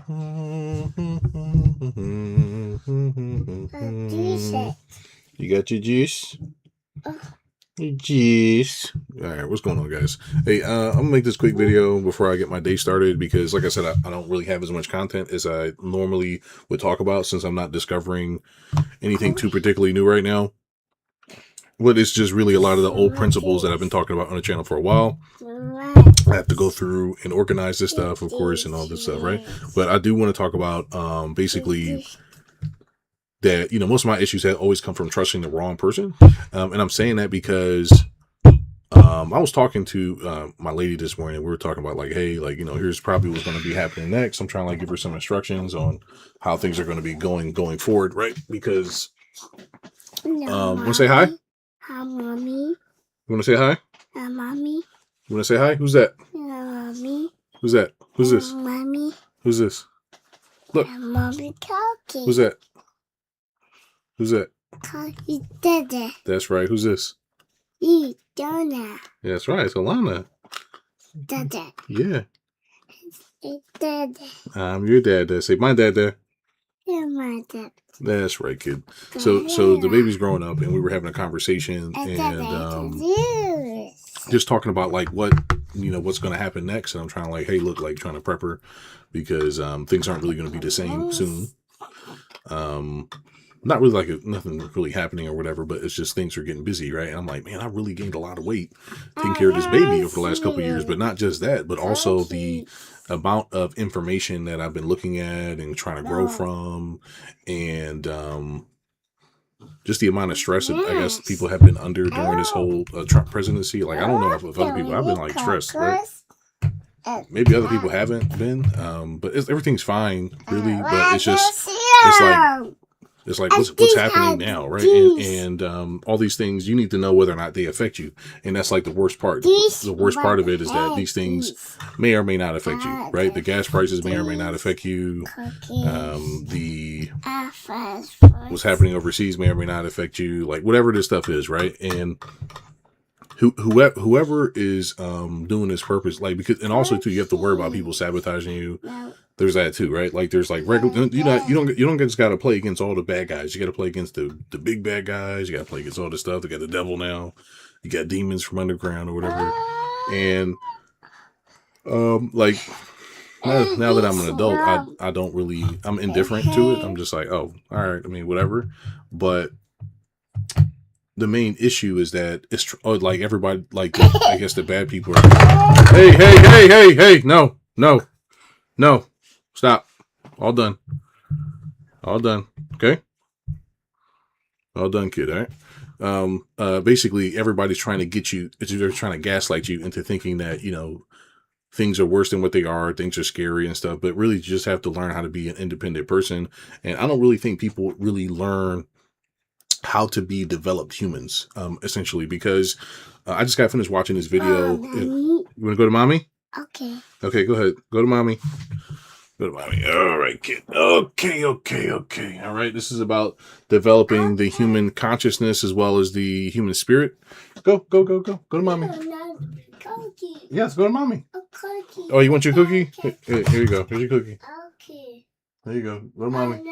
You got your juice? Juice. All right, what's going on, guys? Hey, I'm gonna make this quick video before I get my day started because, like I said, I don't really have as much content as I normally would talk about since I'm not discovering anything too particularly new right now. But it's just really a lot of the old principles that I've been talking about on the channel for a while. I have to go through and organize this stuff, of course, and all this stuff, right? But I do want to talk about basically that, most of my issues have always come from trusting the wrong person. And I'm saying that because I was talking to my lady this morning. We were talking about hey, here's probably what's going to be happening next. I'm trying to give her some instructions on how things are going to be going forward, right? Because want to say hi? Hi, mommy. You want to say hi? Hi, mommy. You want to say hi? Who's that? Hi, mommy. Who's that? Who's this? Mommy. Who's this? Look. Mommy talking. Who's that? Who's that? Cocky Dada. That's right. Who's this? Donna. That's right. It's Alana. Dada. Yeah. It's Dada. I'm your dad. Say my dad. You're my dad. That's right, kid. So the baby's growing up, and we were having a conversation, and just talking about what's going to happen next. And I'm trying hey, look, trying to prep her because things aren't really going to be the same soon. Not really nothing really happening or whatever, but it's just things are getting busy, right? And I'm like, man, I really gained a lot of weight taking care of this baby over the last couple of years, but not just that, but also the amount of information that I've been looking at and trying to grow from, and just the amount of stress that I guess people have been under during this whole Trump presidency. I don't know if other people, I've been stressed, right? Maybe other people haven't been, but everything's fine, really. But it's what's happening now, right? And all these things, you need to know whether or not they affect you. And that's the worst part. The worst part of it is that these things may or may not affect you, right? The gas prices may or may not affect you. What's happening overseas may or may not affect you. Whatever this stuff is, right? And whoever is doing this purpose, because, and also too, you have to worry about people sabotaging you. There's that too, right? There's regular, you don't just got to play against all the bad guys. You got to play against the big bad guys. You got to play against all this stuff. They got the devil now. You got demons from underground or whatever. And now that I'm an adult, I don't really, I'm indifferent to it. I'm just oh, all right. I mean, whatever. But the main issue is that it's everybody, I guess the bad people are, hey, no, stop. All done. Okay. All done, kid. All right. Basically everybody's trying to get you, they're trying to gaslight you into thinking that, things are worse than what they are. Things are scary and stuff, but really you just have to learn how to be an independent person. And I don't really think people really learn how to be developed humans, essentially, because I just got finished watching this video. You want to go to mommy? Okay, go ahead. Go to mommy. All right, kid. Okay. All right. This is about developing the human consciousness as well as the human spirit. Go. Go to mommy. Yes, go to mommy. Oh, you want your cookie? Here you go. Here's your cookie. Okay. There you go. Go to mommy.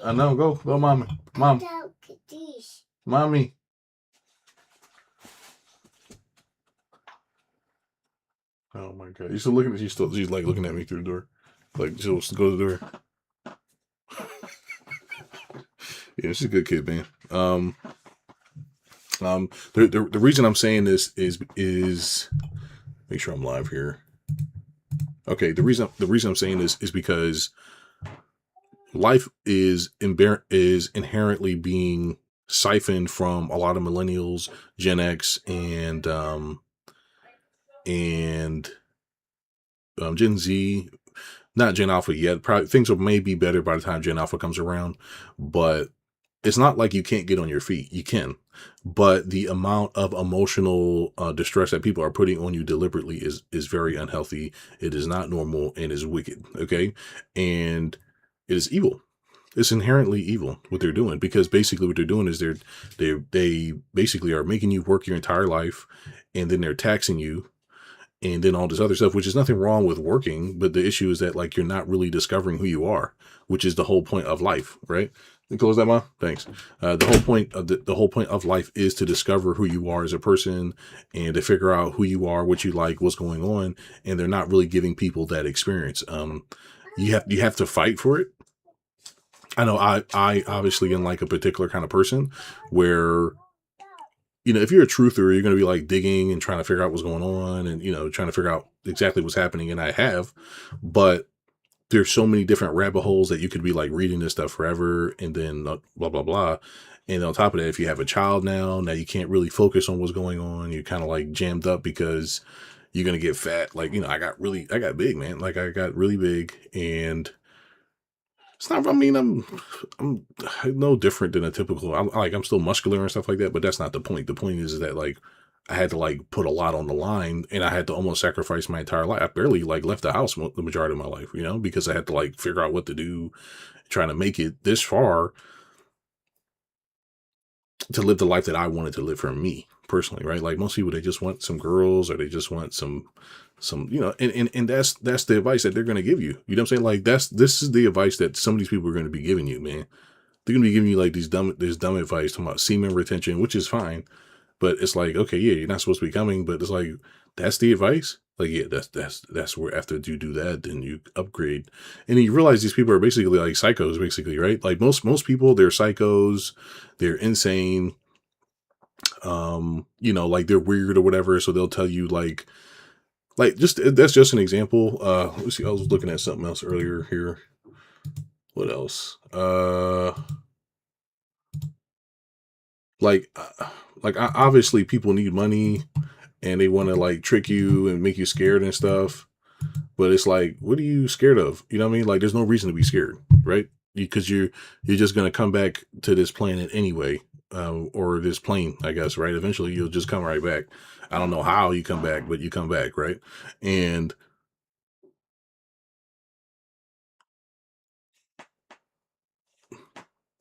I know. Go, mommy. Mom. Mommy. Oh my God! You're still looking at she's looking at me through the door, she wants to go to the door. Yeah, she's a good kid, man. The reason I'm saying this is make sure I'm live here. Okay, the reason I'm saying this is because life is inherently being siphoned from a lot of millennials, Gen X, and Gen Z, not Gen Alpha yet. Probably things may be better by the time Gen Alpha comes around, but it's not like you can't get on your feet. You can, but the amount of emotional distress that people are putting on you deliberately is very unhealthy. It is not normal and is wicked. Okay, and it is evil. It's inherently evil what they're doing, because basically what they're doing is they basically are making you work your entire life, and then they're taxing you and then all this other stuff, which is nothing wrong with working, but the issue is that like you're not really discovering who you are, which is the whole point of life, right? You close that, Mom. Thanks. The whole point of the whole point of life is to discover who you are as a person and to figure out who you are, what you like, what's going on, and they're not really giving people that experience. You have to fight for it. I know I obviously am like a particular kind of person where, if you're a truther, you're going to be like digging and trying to figure out what's going on and, trying to figure out exactly what's happening. And I have, but there's so many different rabbit holes that you could be like reading this stuff forever and then blah, blah, blah. And on top of that, if you have a child now you can't really focus on what's going on. You're kind of like jammed up because you're going to get fat. Like, I got big, man. Like I got really big, and it's not, I mean, I'm no different than a typical, I'm still muscular and stuff like that, but that's not the point. The point is that like, I had to like put a lot on the line, and I had to almost sacrifice my entire life. I barely like left the house the majority of my life, because I had to like figure out what to do, trying to make it this far to live the life that I wanted to live for me personally, right? Like most people, they just want some girls, or they just want some, and that's the advice that they're going to give you. You know what I'm saying? Like this is the advice that some of these people are going to be giving you, man. They're going to be giving you like this dumb advice talking about semen retention, which is fine. But it's like, okay, yeah, you're not supposed to be coming, but it's like, that's the advice. Like, yeah, that's where after you do that, then you upgrade. And you realize these people are basically like psychos, basically, right? Like most people, they're psychos, they're insane. Like they're weird or whatever. So they'll tell you like just, that's just an example. Let's see, I was looking at something else earlier here. What else? Like, obviously people need money and they want to like trick you and make you scared and stuff. But it's like, what are you scared of? You know what I mean? Like, there's no reason to be scared, right? Because you're just gonna come back to this planet anyway, or this plane, I guess, right? Eventually, you'll just come right back. I don't know how you come back, but you come back, right? And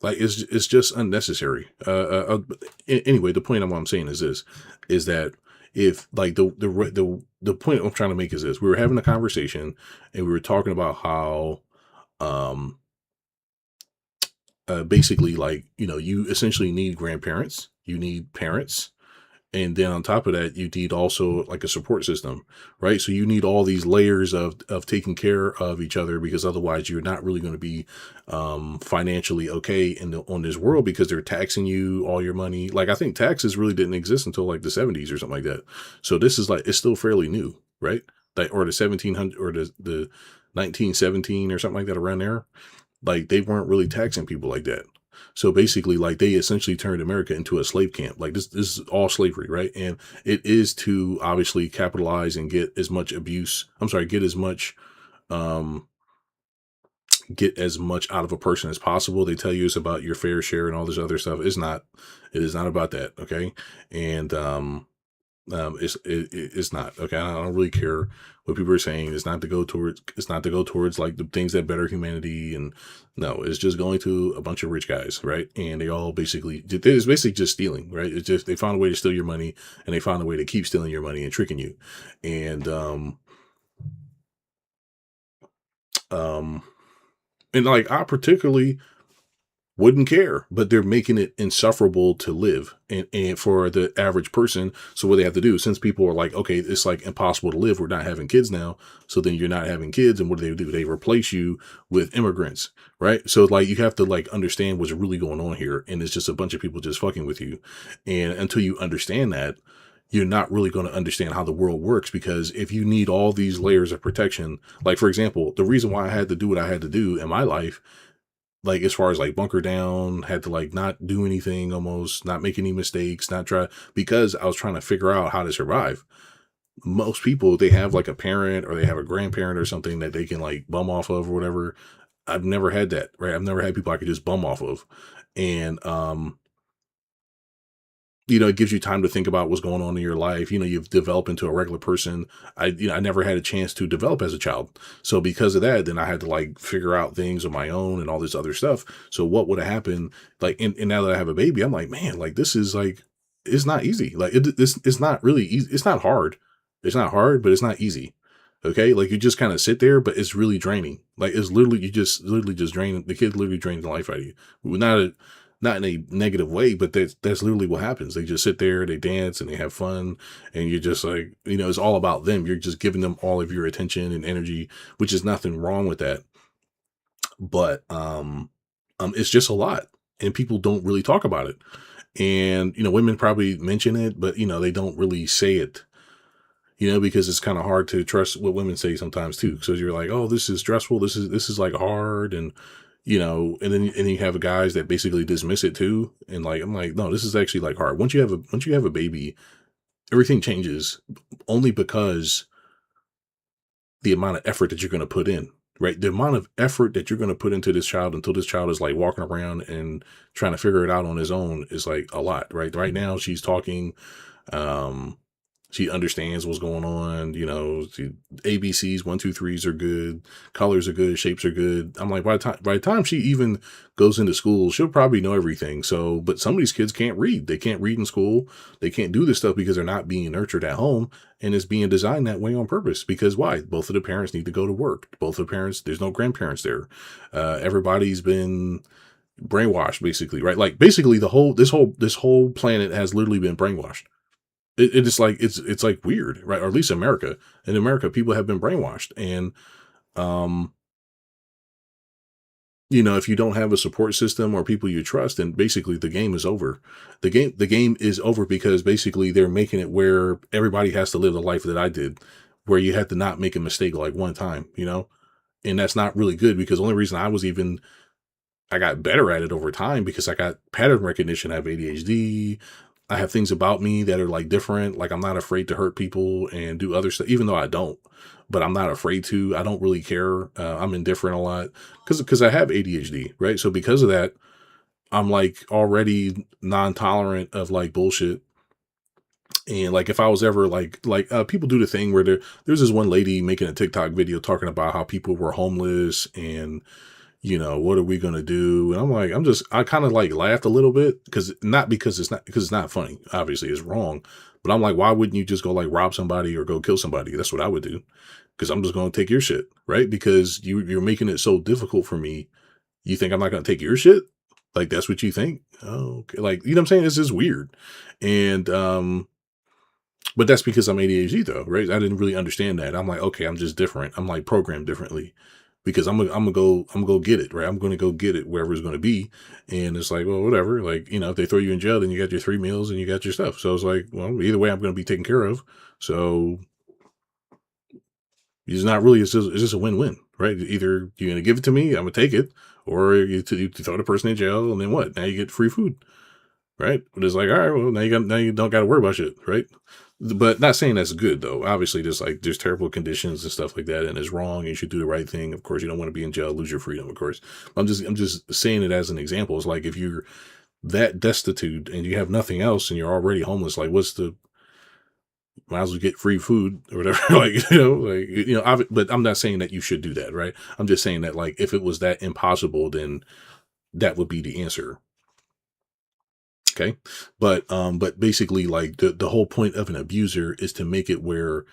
like, it's just unnecessary. Anyway, the point of what I'm saying is this: is that if like the point I'm trying to make is this: we were having a conversation and we were talking about how um basically like you essentially need grandparents, you need parents, and then on top of that you need also like a support system, right? So you need all these layers of taking care of each other, because otherwise you're not really going to be financially okay on this world, because they're taxing you all your money. Like I think taxes really didn't exist until like the 70s or something like that. So this is like, it's still fairly new, right? Like, or the 1700 or the 1917 or something like that, around there. Like they weren't really taxing people like that. So basically, like they essentially turned America into a slave camp. Like this is all slavery, right? And it is to obviously capitalize and get as much abuse. I'm sorry, um, get as much out of a person as possible. They tell you it's about your fair share and all this other stuff. It's not. It is not about that. Okay, and it's not okay. I don't really care what people are saying. It's not to go towards like the things that better humanity, and no, it's just going to a bunch of rich guys, right? And they all basically, it's basically just stealing, right? It's just, they found a way to steal your money, and they found a way to keep stealing your money and tricking you. And um and like I particularly wouldn't care, but they're making it insufferable to live, and for the average person. So what they have to do, since people are like, okay, it's like impossible to live, we're not having kids now, so then you're not having kids, and what do? They replace you with immigrants, right? So like you have to like understand what's really going on here, and it's just a bunch of people just fucking with you. And until you understand that, you're not really going to understand how the world works, because if you need all these layers of protection, like for example, the reason why I had to do what I had to do in my life, like as far as like bunker down, had to like not do anything, almost not make any mistakes, not try, because I was trying to figure out how to survive. Most people, they have like a parent or they have a grandparent or something that they can like bum off of or whatever. I've never had that, right? I've never had people I could just bum off of. And it gives you time to think about what's going on in your life. You've developed into a regular person. I never had a chance to develop as a child. So because of that, then I had to like figure out things on my own and all this other stuff. So what would have happened? Like, and now that I have a baby, I'm like, man, like this is like, it's not easy. Like it's not really easy. It's not hard. It's not hard, but it's not easy. Okay, like you just kind of sit there, but it's really draining. Like it's literally you just literally just drain the kid literally drains the life out of you. Not in a negative way, but that's literally what happens. They just sit there, they dance, and they have fun, and you're just like, it's all about them. You're just giving them all of your attention and energy, which is nothing wrong with that. But it's just a lot, and people don't really talk about it. And women probably mention it, but they don't really say it. Because it's kind of hard to trust what women say sometimes too. So you're like, oh, this is stressful. This is like hard, and and then you have guys that basically dismiss it too. And like, I'm like, no, this is actually like hard. Once you have a baby, everything changes only because the amount of effort that you're going to put in, right? The amount of effort that you're going to put into this child until this child is like walking around and trying to figure it out on his own is like a lot, right? Right now she's talking, um, she understands what's going on. ABCs, one, two, threes are good. Colors are good. Shapes are good. I'm like, by the time she even goes into school, she'll probably know everything. So, but some of these kids can't read. They can't read in school. They can't do this stuff because they're not being nurtured at home, and it's being designed that way on purpose. Because why? Both of the parents need to go to work. Both of the parents, there's no grandparents there. Everybody's been brainwashed, basically, right? Like basically this whole planet has literally been brainwashed. It's like it's like weird, right? Or at least America. In America, people have been brainwashed, and um, if you don't have a support system or people you trust, then basically the game is over. The game is over because basically they're making it where everybody has to live the life that I did, where you had to not make a mistake like one time, and that's not really good because the only reason I got better at it over time because I got pattern recognition. I have ADHD. I have things about me that are like different. Like I'm not afraid to hurt people and do other stuff, even though I don't. But I'm not afraid to. I don't really care. I'm indifferent a lot because I have ADHD, right? So because of that, I'm like already non-tolerant of like bullshit. And like if I was ever people do the thing where there's this one lady making a TikTok video talking about how people were homeless and what are we going to do? And I'm like, I kind of like laughed a little bit because it's not funny. Obviously it's wrong, but I'm like, why wouldn't you just go like rob somebody or go kill somebody? That's what I would do. Cause I'm just going to take your shit. Right. Because you're making it so difficult for me. You think I'm not going to take your shit? Like, that's what you think? Oh, okay. Like, what I'm saying? This is weird. And, but that's because I'm ADHD though, right? I didn't really understand that. I'm like, okay, I'm just different. I'm like programmed differently because I'm gonna go get it, right? I'm gonna go get it wherever it's gonna be, and it's like, well, whatever. Like, if they throw you in jail, then you got your 3 meals and you got your stuff. So it's like, well, either way, I'm gonna be taken care of. So it's not really. It's just a win-win, right? Either you're gonna give it to me, I'm gonna take it, or you throw the person in jail, and then what? Now you get free food, right? But it's like, all right, well, now you don't got to worry about shit, right? But not saying that's good though. Obviously, there's terrible conditions and stuff like that, and it's wrong. And you should do the right thing. Of course, you don't want to be in jail, lose your freedom. Of course, I'm just saying it as an example. It's like if you're that destitute and you have nothing else and you're already homeless, like might as well get free food or whatever. But I'm not saying that you should do that, right? I'm just saying that like if it was that impossible, then that would be the answer. Okay. But basically like the whole point of an abuser is to make it where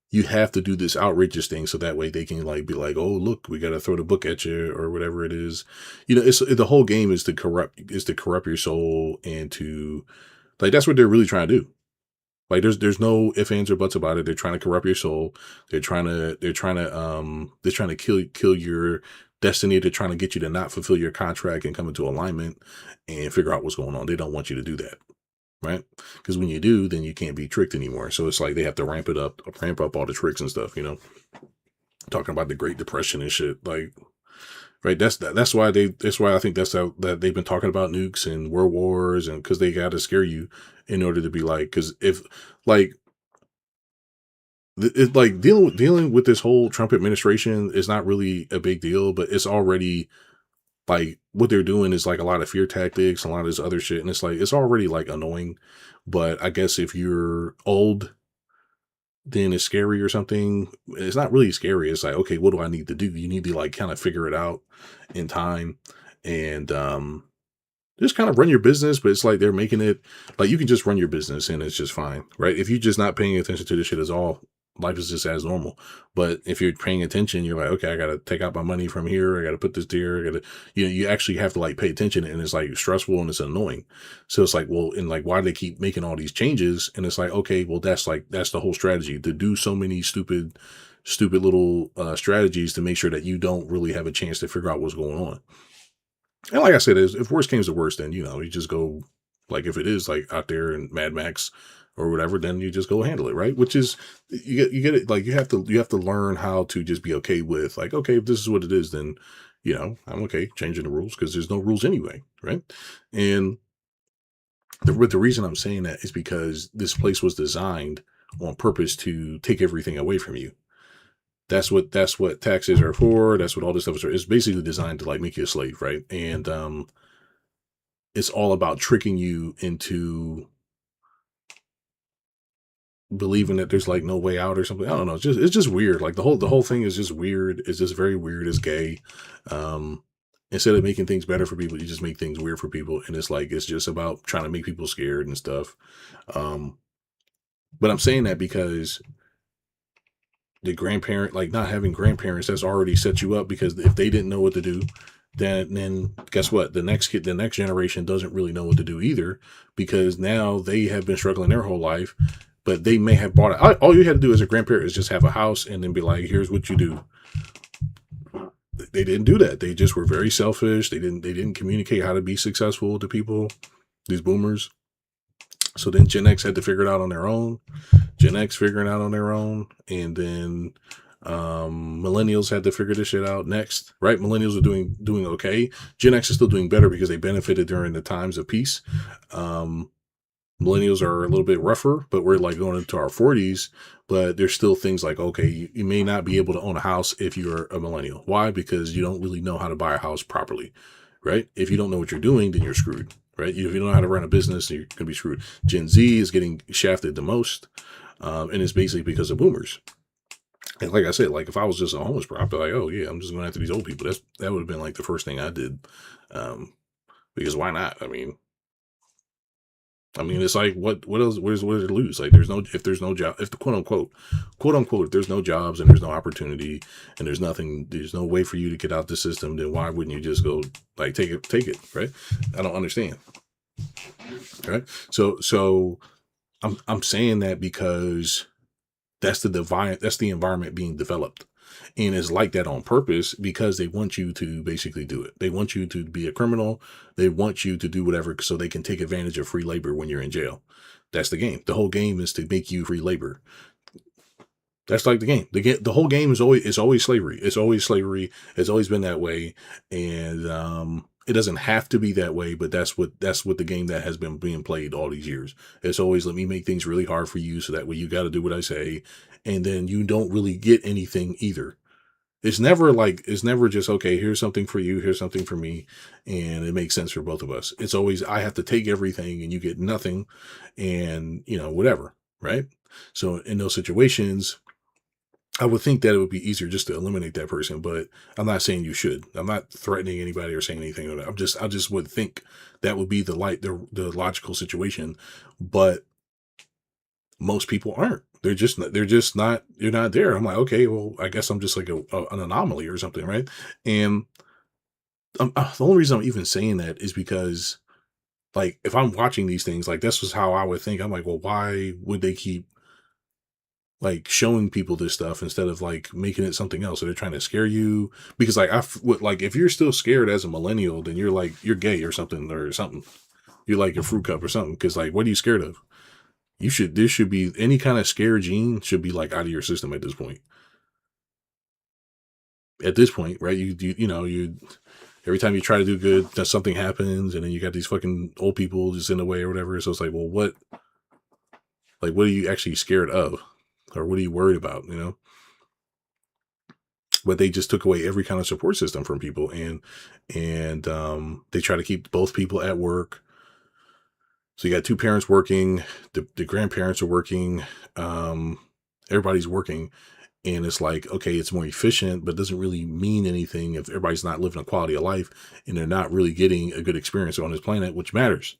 you have to do this outrageous thing so that way they can like be like, oh look, we got to throw the book at you or whatever it is. It's the whole game is to corrupt your soul and to like that's what they're really trying to do. Like there's no ifs, ands, or buts about it. They're trying to corrupt your soul. They're trying to kill your destiny. They're trying to get you to not fulfill your contract and come into alignment and figure out what's going on. They don't want you to do that. Right? Because when you do, then you can't be tricked anymore. So it's like they have to ramp up all the tricks and stuff, talking about the Great Depression and shit. Like, right. That's why I think that's how that they've been talking about nukes and world wars and because they got to scare you in order to be like, because if like, it's like dealing with this whole Trump administration is not really a big deal, but it's already like what they're doing is like a lot of fear tactics, a lot of this other shit, and it's like it's already like annoying. But I guess if you're old, then it's scary or something. It's not really scary. It's like, okay, what do I need to do? You need to like kind of figure it out in time and just kind of run your business. But it's like they're making it like you can just run your business and it's just fine, right? If you're just not paying attention to this shit at all, life is just as normal. But if you're paying attention, you're like, okay, I got to take out my money from here. I got to put this here. I got to, you actually have to like pay attention, and it's like stressful and it's annoying. So it's like, well, and like, why do they keep making all these changes? And it's like, okay, well, that's the whole strategy, to do so many stupid little strategies to make sure that you don't really have a chance to figure out what's going on. And like I said, if worst comes to worst, then, you just go, like, if it is like out there in Mad Max or whatever, then you just go handle it, right? Which is, you get it. Like, you have to learn how to just be okay with, like, okay, if this is what it is, then, I'm okay changing the rules, because there's no rules anyway, right? And the reason I'm saying that is because this place was designed on purpose to take everything away from you. That's what taxes are for. That's what all this stuff is for. It's basically designed to like make you a slave, right? And it's all about tricking you into believing that there's like no way out or something. I don't know. It's just weird. Like the whole thing is just weird. It's just very weird. It's gay. Um, Instead of making things better for people, you just make things weird for people, and it's just about trying to make people scared and stuff. Um, but I'm saying that because the grandparent, like not having grandparents, that's already set you up, because if they didn't know what to do, then guess what? The next generation doesn't really know what to do either, because now they have been struggling their whole life, but they may have bought it. All you had to do as a grandparent is just have a house and then be like, here's what you do. They didn't do that. They just were very selfish. They didn't communicate how to be successful to people, these boomers. So then Gen X had to figure it out on their own. Gen X figuring out on their own, and then millennials had to figure this shit out next, right? Millennials are doing okay. Gen X is still doing better because they benefited during the times of peace. Millennials are a little bit rougher, but we're like going into our 40s. But there's still things like, okay, you may not be able to own a house if you're a millennial. Why? Because you don't really know how to buy a house properly, right? If you don't know what you're doing, then you're screwed, right? If you don't know how to run a business, you're going to be screwed. Gen Z is getting shafted the most, and it's basically because of boomers. And like I said, like if I was just a homeless bro, I'd be like, oh yeah, I'm just going after these old people. That would have been like the first thing I did, because why not? I mean, it's like what else? What is to lose? Like, if there's no job, if the quote unquote, if there's no jobs and there's no opportunity and there's nothing, there's no way for you to get out the system, then why wouldn't you just go like take it, right? I don't understand, right? So I'm saying that because that's the environment being developed, and it's like that on purpose because they want you to basically do it. They want you to be a criminal. They want you to do whatever so they can take advantage of free labor when you're in jail. That's the game. The whole game is to make you free labor. That's like the game. The whole game is always slavery. It's always slavery. It's always been that way, and it doesn't have to be that way, but that's what the game that has been being played all these years. It's always, let me make things really hard for you, so that way you got to do what I say, and then you don't really get anything either. It's never just, okay, here's something for you, here's something for me, and it makes sense for both of us. It's always, I have to take everything and you get nothing, and whatever, right? So in those situations, I would think that it would be easier just to eliminate that person, but I'm not saying you should. I'm not threatening anybody or saying anything. I just would think that would be the logical situation, but most people aren't. They're just not. You're not there. I'm like, okay, well, I guess I'm just like an anomaly or something, right? And the only reason I'm even saying that is because, like, if I'm watching these things, like, this was how I would think. I'm like, well, why would they keep like showing people this stuff instead of like making it something else? So they're trying to scare you, because like like if you're still scared as a millennial, then you're gay or something, you're like your fruit cup or something, because like, what are you scared of? This should be, any kind of scare gene should be like out of your system at this point, right? You every time you try to do good, that something happens, and then you got these fucking old people just in the way or whatever. So it's like, well, what are you actually scared of, or what are you worried about, But they just took away every kind of support system from people, and they try to keep both people at work. So you got two parents working, the grandparents are working, everybody's working, and it's like, okay, it's more efficient, but it doesn't really mean anything if everybody's not living a quality of life and they're not really getting a good experience on this planet, which matters.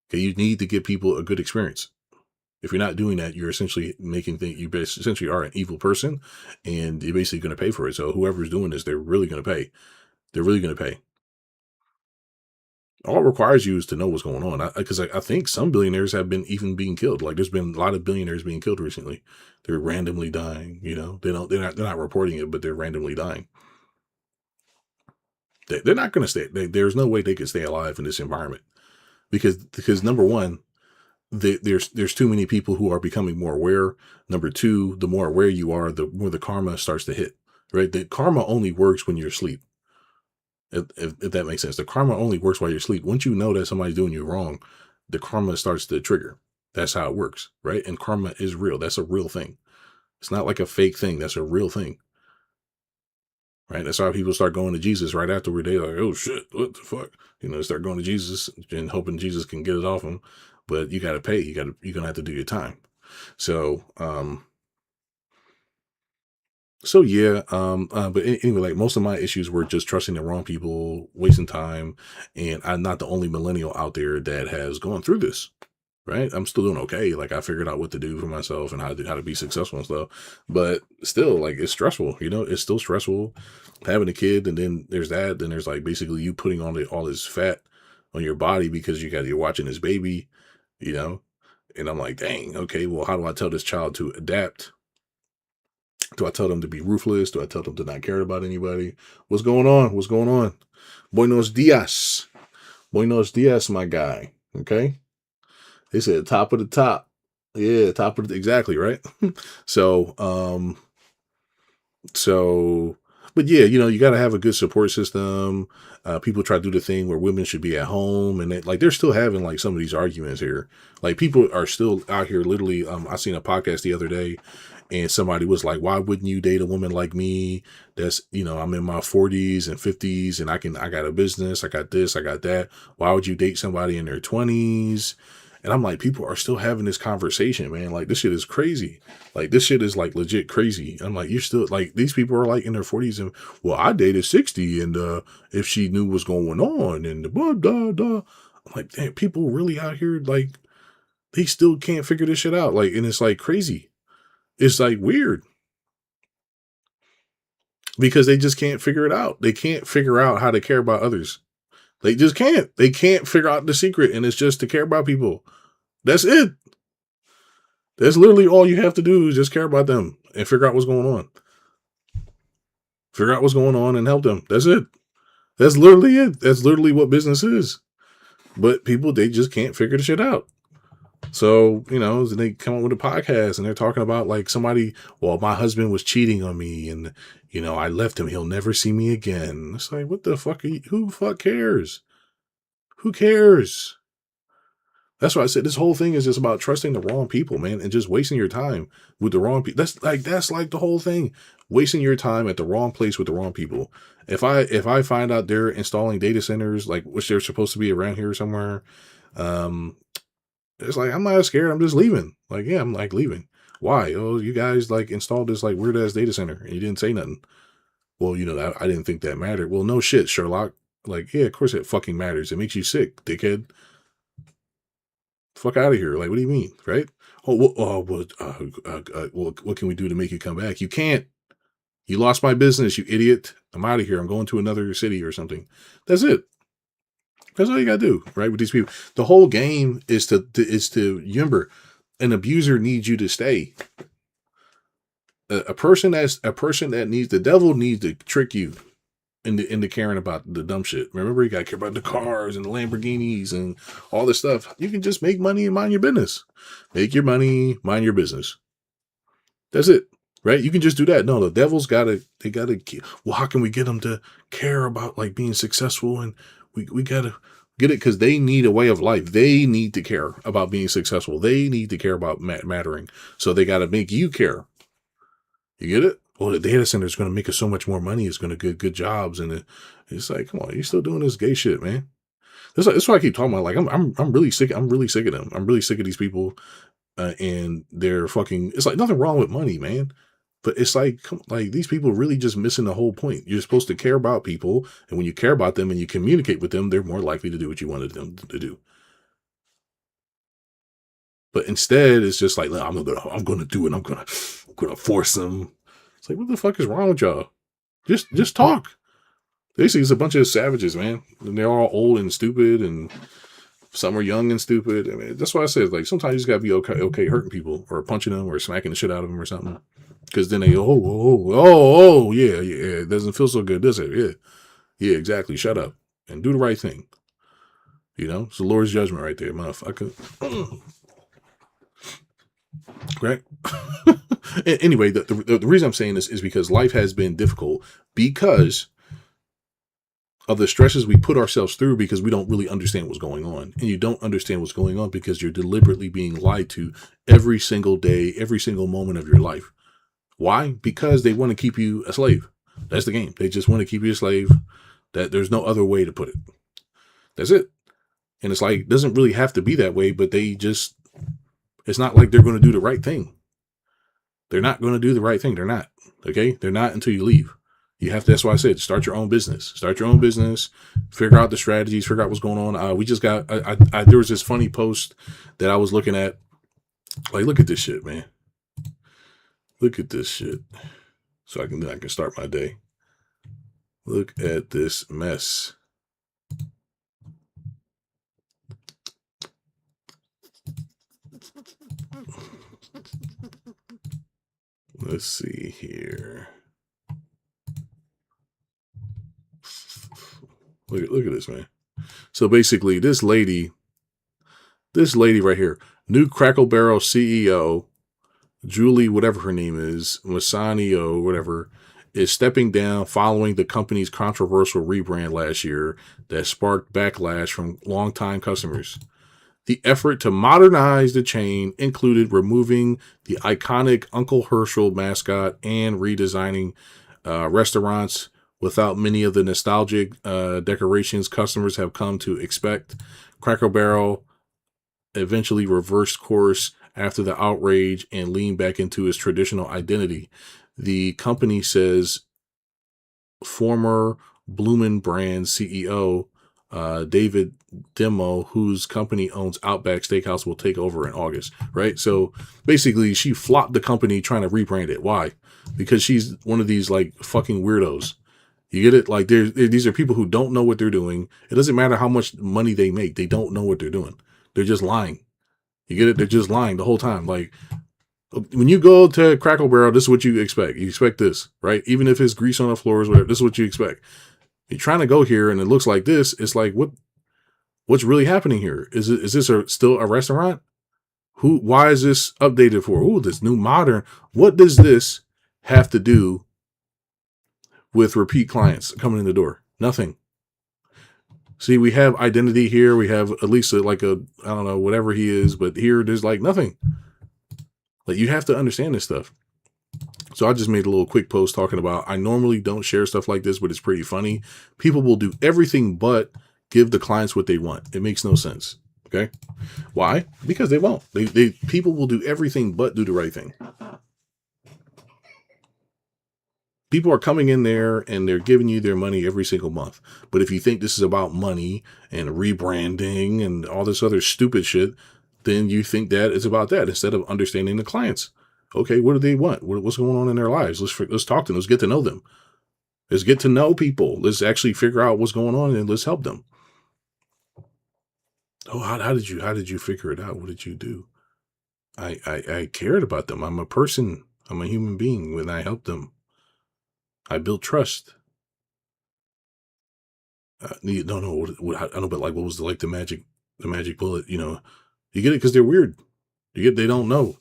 Okay, you need to give people a good experience. If you're not doing that, you're essentially making things, you essentially are an evil person, and you're basically going to pay for it. So whoever's doing this, they're really going to pay. They're really going to pay. All it requires you is to know what's going on. Because I think some billionaires have been even being killed. Like there's been a lot of billionaires being killed recently. They're randomly dying. You know, they're not reporting it, but they're randomly dying. They're not going to stay. There's no way they could stay alive in this environment because number one, there's too many people who are becoming more aware. Number two, the more aware you are, the more the karma starts to hit. Right, the karma only works when you're asleep. If that makes sense, the karma only works while you're asleep. Once you know that somebody's doing you wrong, the karma starts to trigger. That's how it works, right? And karma is real. That's a real thing. It's not like a fake thing. That's a real thing. Right? That's how people start going to Jesus right afterward. They're like, oh shit, what the fuck? You know, start going to Jesus and hoping Jesus can get it off them. But you gotta pay. You're gonna have to do your time. So yeah, but anyway, like most of my issues were just trusting the wrong people, wasting time, and I'm not the only millennial out there that has gone through this. Right, I'm still doing okay. Like I figured out what to do for myself and how to be successful and stuff. But still, like it's stressful. You know, it's still stressful having a kid, and then there's that. Then there's like basically you putting on all this fat on your body because you're watching this baby. You know, and I'm like, dang, okay, well, how do I tell this child to adapt? Do I tell them to be ruthless? Do I tell them to not care about anybody? What's going on? What's going on? Buenos dias. Buenos dias, my guy. Okay. They said top of the top. Yeah, top of the, exactly, right? So, so, but yeah, you know, you got to have a good support system. People try to do the thing where women should be at home, and they're still having like some of these arguments here. Like people are still out here. Literally, I seen a podcast the other day, and somebody was like, "Why wouldn't you date a woman like me? That's I'm in my 40s and 50s, and I got a business, I got this, I got that. Why would you date somebody in their 20s?" And I'm like, people are still having this conversation, man. Like this shit is crazy. Like this shit is like legit crazy. I'm like, you're still like these people are like in their 40s and well, I dated 60 and if she knew what's going on and the blah blah blah. I'm like, damn, people really out here like they still can't figure this shit out. Like, and it's like crazy. It's like weird because they just can't figure it out. They can't figure out how to care about others. They just can't. They can't figure out the secret, and it's just to care about people. That's it. That's literally all you have to do is just care about them and figure out what's going on. Figure out what's going on and help them. That's it. That's literally it. That's literally what business is. But people, they just can't figure the shit out. So, they come up with a podcast and they're talking about like somebody, well, my husband was cheating on me and, I left him. He'll never see me again. It's like, what the fuck who the fuck cares? Who cares? That's why I said this whole thing is just about trusting the wrong people, man, and just wasting your time with the wrong people. That's like the whole thing. Wasting your time at the wrong place with the wrong people. If I find out they're installing data centers, like which they're supposed to be around here somewhere, it's like I'm not scared. I'm just leaving. Like, yeah, I'm like leaving. Why? Oh, you guys like installed this like weird ass data center and you didn't say nothing. Well, I didn't think that mattered. Well, no shit, Sherlock. Like, yeah, of course it fucking matters. It makes you sick, dickhead. Fuck out of here. Like, what do you mean? Right? Oh, well, what can we do to make you come back? You can't. You lost my business, you idiot. I'm out of here. I'm going to another city or something. That's it. That's all you gotta do, right? With these people, the whole game is to remember, an abuser needs you to stay. A person that needs the devil needs to trick you into caring about the dumb shit. Remember, you gotta care about the cars and the Lamborghinis and all this stuff. You can just make money and mind your business. Make your money, mind your business. That's it, right? You can just do that. No, the devil's gotta. Well, how can we get them to care about like being successful? And we gotta get it because they need a way of life. They need to care about being successful. They need to care about mattering. So they gotta make you care. You get it? Well, the data center is going to make us so much more money. It's going to get good jobs, and it's like, come on, you're still doing this gay shit, man. That's why I keep talking about. Like, I'm really sick. I'm really sick of them. I'm really sick of these people, and they're fucking. It's like nothing wrong with money, man, but it's like, like these people really just missing the whole point. You're supposed to care about people, and when you care about them and you communicate with them, they're more likely to do what you wanted them to do. But instead, it's just like, I'm gonna do it. I'm gonna force them. It's like, what the fuck is wrong with y'all? Just talk. Basically, it's a bunch of savages, man. And they're all old and stupid, and some are young and stupid. I mean, that's why I said, like, sometimes you just gotta be okay hurting people or punching them or smacking the shit out of them or something. Because then they yeah, it doesn't feel so good, does it? Yeah, exactly. Shut up and do the right thing. It's the Lord's judgment right there, motherfucker. Right? Anyway, the reason I'm saying this is because life has been difficult because of the stresses we put ourselves through because we don't really understand what's going on. And you don't understand what's going on because you're deliberately being lied to every single day, every single moment of your life. Why? Because they want to keep you a slave. That's the game. They just want to keep you a slave. That there's no other way to put it. That's it. And it's like, it doesn't really have to be that way, but it's not like they're going to do the right thing. They're not going to do the right thing. They're not. Okay? They're not until you leave. You have to, that's why I said, start your own business. Start your own business, figure out the strategies, figure out what's going on. We just got, there was this funny post that I was looking at. Like, look at this shit, man. Look at this shit. So I can start my day. Look at this mess. Let's see here. Look at this, man. So basically, this lady right here, new Crackle Barrel CEO, Julie, whatever her name is, Masanio, whatever, is stepping down following the company's controversial rebrand last year that sparked backlash from longtime customers. The effort to modernize the chain included removing the iconic Uncle Herschel mascot and redesigning restaurants without many of the nostalgic decorations customers have come to expect. Cracker Barrel eventually reversed course after the outrage and leaned back into its traditional identity. The company says former Bloomin' Brands CEO David Demo, whose company owns Outback Steakhouse, will take over in August, right? So basically, she flopped the company trying to rebrand it. Why? Because she's one of these like fucking weirdos. You get it? Like these are people who don't know what they're doing. It doesn't matter how much money they make. They don't know what they're doing. They're just lying. You get it? They're just lying the whole time. Like when you go to Crackle Barrel, this is what you expect. You expect this, right? Even if it's grease on the floors, whatever, this is what you expect. You're trying to go here and it looks like this. It's like, what's really happening here? Is this still a restaurant? Why is this updated for? Oh, this new modern. What does this have to do with repeat clients coming in the door? Nothing. See, we have identity here. We have at least I don't know, whatever he is, but here there's like nothing. Like you have to understand this stuff. So I just made a little quick post talking about, I normally don't share stuff like this, but it's pretty funny. People will do everything but give the clients what they want. It makes no sense. Okay. Why? Because they won't. People will do everything but do the right thing. People are coming in there and they're giving you their money every single month. But if you think this is about money and rebranding and all this other stupid shit, then you think that it's about that instead of understanding the clients. Okay, what do they want? What's going on in their lives? Let's talk to them. Let's get to know them. Let's get to know people. Let's actually figure out what's going on and let's help them. Oh, how did you figure it out? What did you do? I cared about them. I'm a person. I'm a human being. When I help them, I build trust. No, I don't know, but like, what was the magic bullet? You get it because they're weird. They don't know.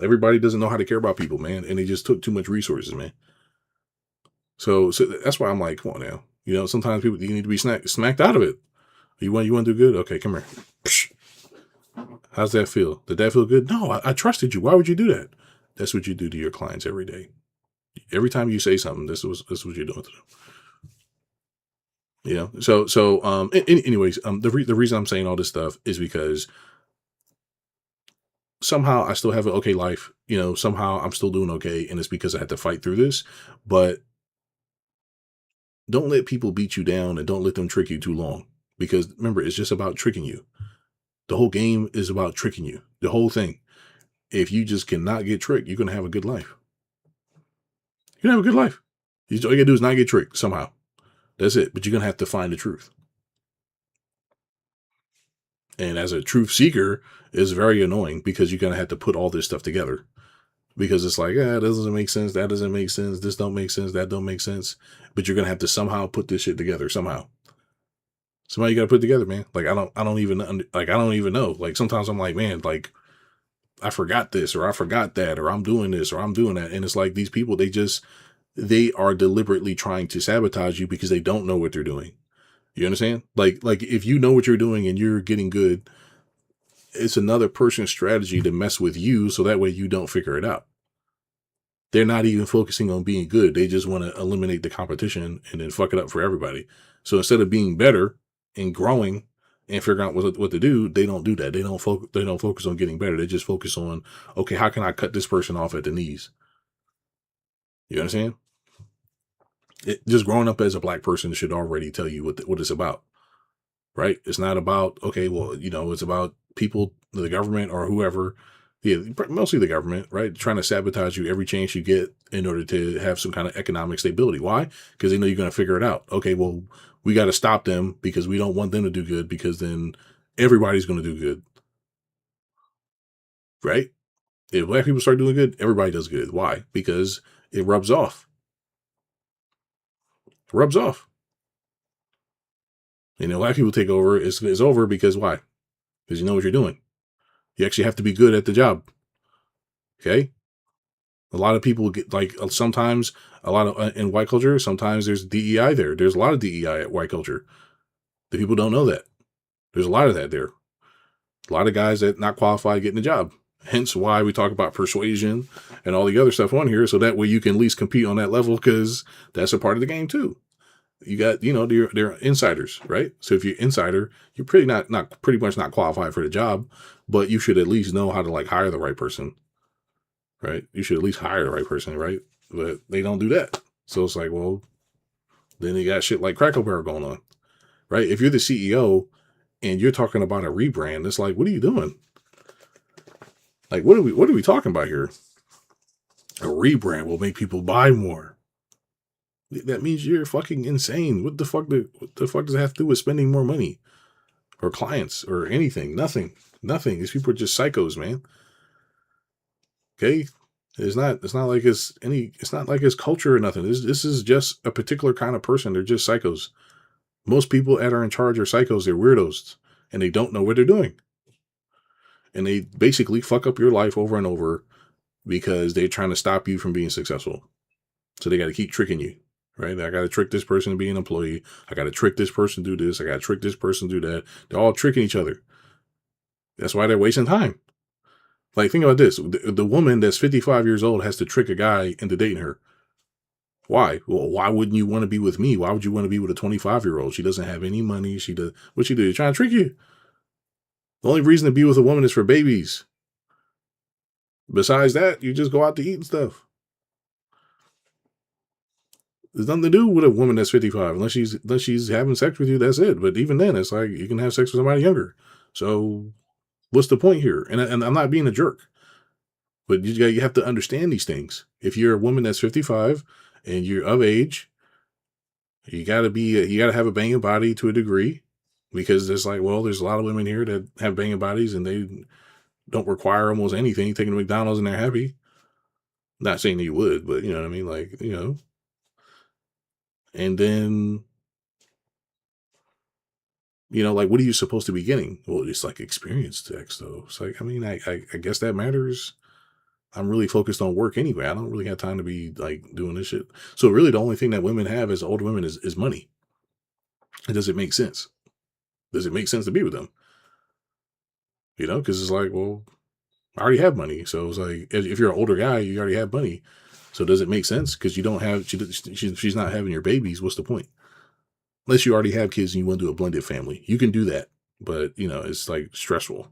Everybody doesn't know how to care about people, man, and they just took too much resources, man. So that's why I'm like, come on now. Sometimes you need to be smacked out of it. You want to do good? Okay, come here. Psh. How's that feel? Did that feel good? No, I trusted you. Why would you do that? That's what you do to your clients every day. Every time you say something, this is what you're doing to them. Anyways, the reason I'm saying all this stuff is because somehow I still have an okay life. Somehow I'm still doing okay, and it's because I had to fight through this. But don't let people beat you down, and don't let them trick you too long. Because remember, it's just about tricking you. The whole game is about tricking you. The whole thing. If you just cannot get tricked, you're gonna have a good life. You're gonna have a good life. All you gotta do is not get tricked somehow. That's it. But you're gonna have to find the truth. And as a truth seeker, it's very annoying because you're gonna have to put all this stuff together. Because it's like, that doesn't make sense. That doesn't make sense. This don't make sense. That don't make sense. But you're gonna have to somehow put this shit together somehow. Somehow you gotta put it together, man. Like I don't even know. Like sometimes I'm like, man, like I forgot this or I forgot that or I'm doing this or I'm doing that, and it's like these people they are deliberately trying to sabotage you because they don't know what they're doing. You understand? Like if you know what you're doing and you're getting good, it's another person's strategy to mess with you so that way you don't figure it out. They're not even focusing on being good. They just want to eliminate the competition and then fuck it up for everybody. So instead of being better and growing and figuring out what to do, they don't do that. They don't focus on getting better. They just focus on, okay, how can I cut this person off at the knees? You understand? Just growing up as a black person should already tell you what it's about, right? It's not about, okay, well, it's about people, the government or whoever, yeah, mostly the government, right? Trying to sabotage you every chance you get in order to have some kind of economic stability. Why? Because they know you're going to figure it out. Okay, well, we got to stop them because we don't want them to do good because then everybody's going to do good, right? If black people start doing good, everybody does good. Why? Because it rubs off. It rubs off. Black people take over. It's over because why? Because you know what you're doing. You actually have to be good at the job. Okay? A lot of people get sometimes a lot of in white culture, sometimes there's DEI there. There's a lot of DEI at white culture. The people don't know that. There's a lot of that there. A lot of guys that not qualified getting the job. Hence why we talk about persuasion and all the other stuff on here. So that way you can at least compete on that level because that's a part of the game too. You got, they're insiders, right? So if you're insider, you're pretty much not qualified for the job, but you should at least know how to hire the right person, right? You should at least hire the right person, right? But they don't do that. So it's like, well, then you got shit like Crackle Barrel going on, right? If you're the CEO and you're talking about a rebrand, it's like, what are you doing? Like, what are we talking about here? A rebrand will make people buy more. That means you're fucking insane. What the fuck does it have to do with spending more money or clients or anything? Nothing. These people are just psychos, man. Okay. It's not like it's culture or nothing. This is just a particular kind of person. They're just psychos. Most people that are in charge are psychos. They're weirdos and they don't know what they're doing. And they basically fuck up your life over and over because they're trying to stop you from being successful. So they got to keep tricking you. Right? I got to trick this person to be an employee. I got to trick this person to do this. I got to trick this person to do that. They're all tricking each other. That's why they're wasting time. Like, think about this. The woman that's 55 years old has to trick a guy into dating her. Why? Well, why wouldn't you want to be with me? Why would you want to be with a 25-year-old? She doesn't have any money. What she do? You're trying to trick you. The only reason to be with a woman is for babies. Besides that, you just go out to eat and stuff. There's nothing to do with a woman that's 55 unless she's having sex with you. That's it. But even then, it's like you can have sex with somebody younger. So what's the point here? And I'm not being a jerk, but you have to understand these things. If you're a woman that's 55 and you're of age, you got to have a banging body to a degree, because there's a lot of women here that have banging bodies and they don't require almost anything. You take them to McDonald's and they're happy. Not saying that you would, but you know what I mean? And then, what are you supposed to be getting? Well, it's like experience checks, though. It's like, I guess that matters. I'm really focused on work anyway. I don't really have time to be doing this shit. So really the only thing that women have as older women is money. And does it make sense? Does it make sense to be with them? Because it's like, well, I already have money. So it's like, if you're an older guy, you already have money. So does it make sense? Because you don't have, she's not having your babies. What's the point? Unless you already have kids and you want to do a blended family. You can do that. But, it's stressful.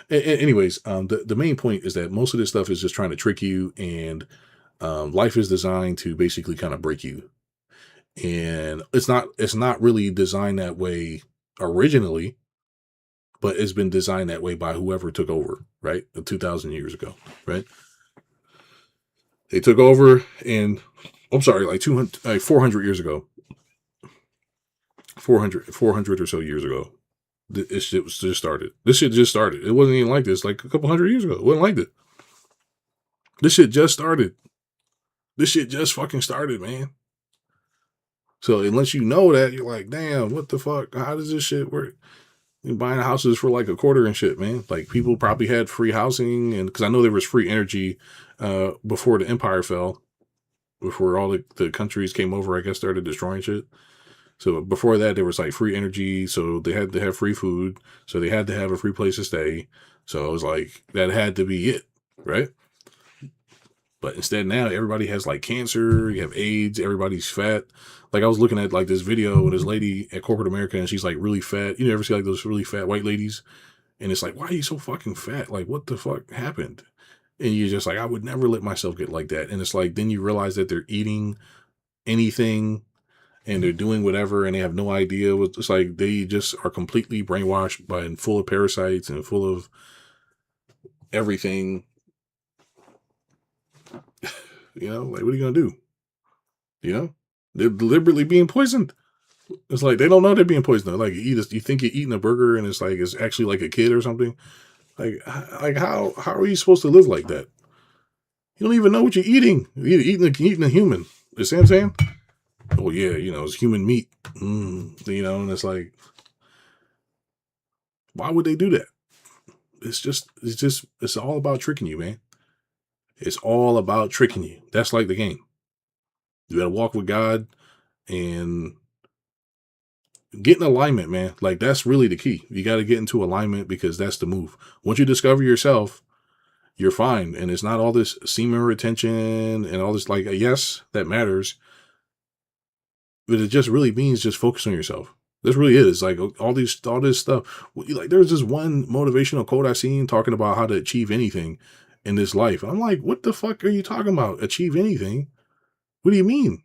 Anyways, the main point is that most of this stuff is just trying to trick you, and life is designed to basically kind of break you. And it's not really designed that way originally. but it's been designed that way by whoever took over, right? 2,000 years ago, right? They took over, and I'm sorry, like 200, like 400 years ago, 400 or so years ago. This shit was just started. This shit just started. It wasn't even like this like a couple hundred years ago. It wasn't like this. This shit just started. This shit just fucking started, man. So unless you know that, you're like, damn, what the fuck? How does this shit work? You're buying houses for like a quarter and shit, man. Like people probably had free housing, and because I know there was free energy before the empire fell, before all the countries came over, I guess started destroying shit. So before that, there was like free energy, so they had to have free food, so they had to have a free place to stay. So it was like that had to be it, right? But instead now everybody has like cancer, you have AIDS, everybody's fat. Like I was looking at like this video with this lady at corporate America, and she's like really fat. You ever see like those really fat white ladies? And it's like, why are you so fucking fat? Like what the fuck happened? And you're just like, I would never let myself get like that. And it's like, then you realize that they're eating anything and they're doing whatever and they have no idea what it's like. They just are completely brainwashed by and full of parasites and full of everything. You know, like what are you gonna do? You know, they're deliberately being poisoned. It's like they don't know they're being poisoned. Like you think you're eating a burger and it's like it's actually like a kid or something. Like how are you supposed to live like that? You don't even know what you're eating. You're eating a human. You see what I'm saying? Oh yeah, you know it's human meat. You know, and it's like, why would they do that? It's all about tricking you, man. It's all about tricking you. That's like the game. You gotta walk with God and get in alignment, man. Like that's really the key. You got to get into alignment because that's the move. Once you discover yourself, you're fine. And it's not all this semen retention and all this, like, yes, that matters. But it just really means just focus on yourself. This really is like all this stuff. Like there's this one motivational quote I seen talking about how to achieve anything in this life. I'm like, what the fuck are you talking about? Achieve anything? What do you mean?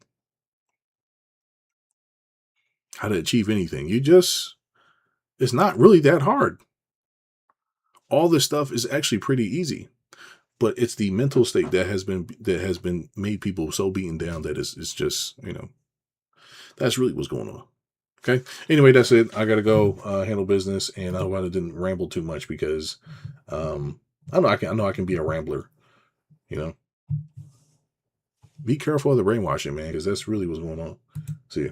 How to achieve anything? It's not really that hard. All this stuff is actually pretty easy, but it's the mental state that has been made people so beaten down that it's just, that's really what's going on. Okay. Anyway, that's it. I gotta go handle business, and I hope I didn't ramble too much because I know I can be a rambler. You know, be careful of the brainwashing, man, because that's really what's going on. See ya.